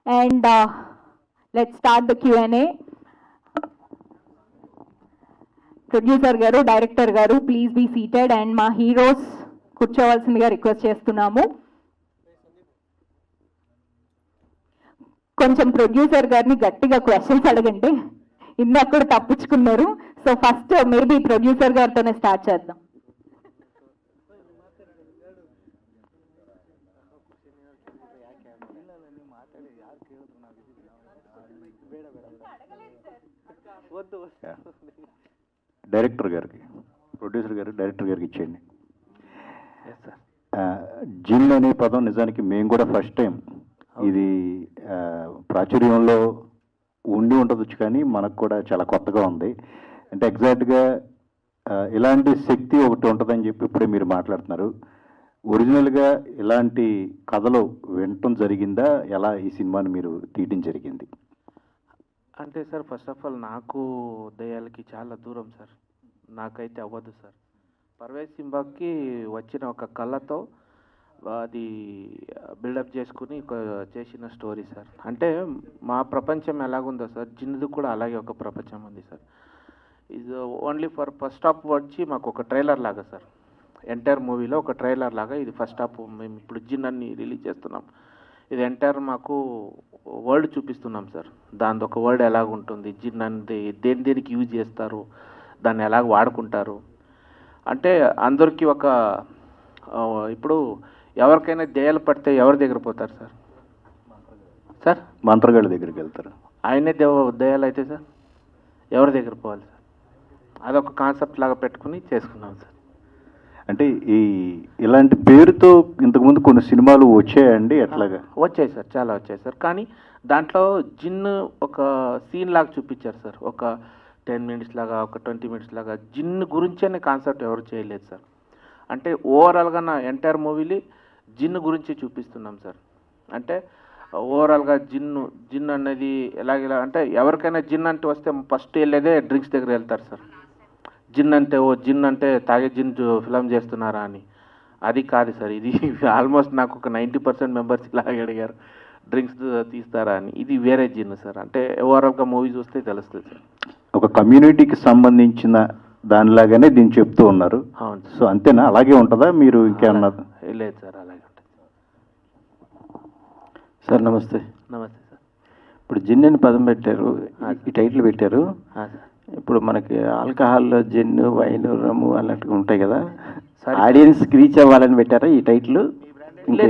And let's start the Q&A. Producer garu, director garu, please be seated and ma heroes కూర్చోవాల్సిందిగా request చేస్తున్నాము. కొంచెం producer గారిని గట్టిగా questions అడగండి, ఇందాక కూడా తప్పించుకున్నారు. సో ఫస్ట్ మేబీ ప్రొడ్యూసర్ గారితోనే స్టార్ట్ చేద్దాం. డైరెక్టర్ గారికి, ప్రొడ్యూసర్ గారు డైరెక్టర్ గారికి ఇచ్చేయండి. జిన్ అనే పదం నిజానికి మేము కూడా ఫస్ట్ టైం ఇది ప్రాచుర్యంలో ఉండి ఉండవచ్చు, కానీ మనకు కూడా చాలా కొత్తగా ఉంది. అంటే ఎగ్జాక్ట్గా ఇలాంటి శక్తి ఒకటి ఉంటుందని చెప్పి ఇప్పుడే మీరు మాట్లాడుతున్నారు. ఒరిజినల్గా ఇలాంటి కథలు వినటం జరిగిందా? ఎలా ఈ సినిమాని మీరు తీయటం జరిగింది? అంటే సార్, ఫస్ట్ ఆఫ్ ఆల్ నాకు దయ్యాలకి చాలా దూరం సార్, నాకైతే అవ్వదు సార్. పర్వేజ్ సింబాకి వచ్చిన ఒక కళ్ళతో అది బిల్డప్ చేసుకుని చేసిన స్టోరీ సార్. అంటే మా ప్రపంచం ఎలాగుందో సార్, జిన్నుది కూడా అలాగే ఒక ప్రపంచం ఉంది సార్. ఇది ఓన్లీ ఫర్ ఫస్ట్ హాఫ్ వచ్చి మాకు ఒక ట్రైలర్ లాగా సార్, ఎంటైర్ మూవీలో ఒక ట్రైలర్ లాగా ఇది ఫస్ట్ హాఫ్. మేము ఇప్పుడు జిన్ అన్ని రిలీజ్ చేస్తున్నాం, ఇది ఎంటైర్ మాకు వరల్డ్ చూపిస్తున్నాం సార్. దాని ఒక వరల్డ్ ఎలాగుంటుంది, జిన్ అనేది దేనికి యూజ్ చేస్తారు, దాన్ని ఎలాగ వాడుకుంటారు. అంటే అందరికీ ఒక ఇప్పుడు ఎవరికైనా దెయ్యాలు పడితే ఎవరి దగ్గర పోతారు సార్? సార్ మంత్రగాళ్ళ దగ్గరికి వెళ్తారు. ఆయనే దెయ్యాలు అయితే సార్ ఎవరి దగ్గర పోవాలి సార్? అదొక కాన్సెప్ట్ లాగా పెట్టుకుని చేసుకున్నాం సార్. అంటే ఇలాంటి పేరుతో ఇంతకుముందు కొన్ని సినిమాలు వచ్చాయండి, ఎట్లాగా? వచ్చాయి సార్, చాలా వచ్చాయి సార్. కానీ దాంట్లో జిన్ ఒక సీన్ లాగా చూపించారు సార్. ఒక 10 minutes లాగా, ఒక 20 minutes లాగా జిన్ గురించి అనే కాన్సెప్ట్ ఎవరు చేయలేదు సార్. అంటే ఓవరాల్గా నా ఎంటైర్ మూవీని జిన్ గురించి చూపిస్తున్నాం సార్. అంటే ఓవరాల్గా జిన్ అనేది ఎలాగ అంటే ఎవరికైనా జిన్ అంటే వస్తే ఫస్ట్ వెళ్ళేదే డ్రింక్స్ దగ్గర వెళ్తారు సార్. జిన్ అంటే తాగే జిన్ ఫిలం చేస్తున్నారా అని. అది కాదు సార్, ఇది ఆల్మోస్ట్ నాకు ఒక 90% మెంబర్స్ ఇలాగే అడిగారు, డ్రింక్స్ తీస్తారా అని. ఇది వేరే జిన్ సార్. అంటే ఓవరాల్గా మూవీ చూస్తే తెలుస్తుంది సార్. ఒక కమ్యూనిటీకి సంబంధించిన దానిలాగానే దీన్ని చెప్తూ ఉన్నారు. అవును సో అంతేనా? అలాగే ఉంటుందా? మీరు ఇంకేమన్నా? లేదు సార్, అలాగే ఉంటుంది సార్. నమస్తే. నమస్తే సార్. ఇప్పుడు జిన్ అని పదం పెట్టారు, ఈ టైటిల్ పెట్టారు. ఇప్పుడు మనకి ఆల్కహాల్, జిన్, వైన్, రమ్ము అన్నట్టుగా ఉంటాయి కదా, ఆడియన్స్ రీచ్ అవ్వాలని పెట్టారా ఈ టైటిల్? లేదు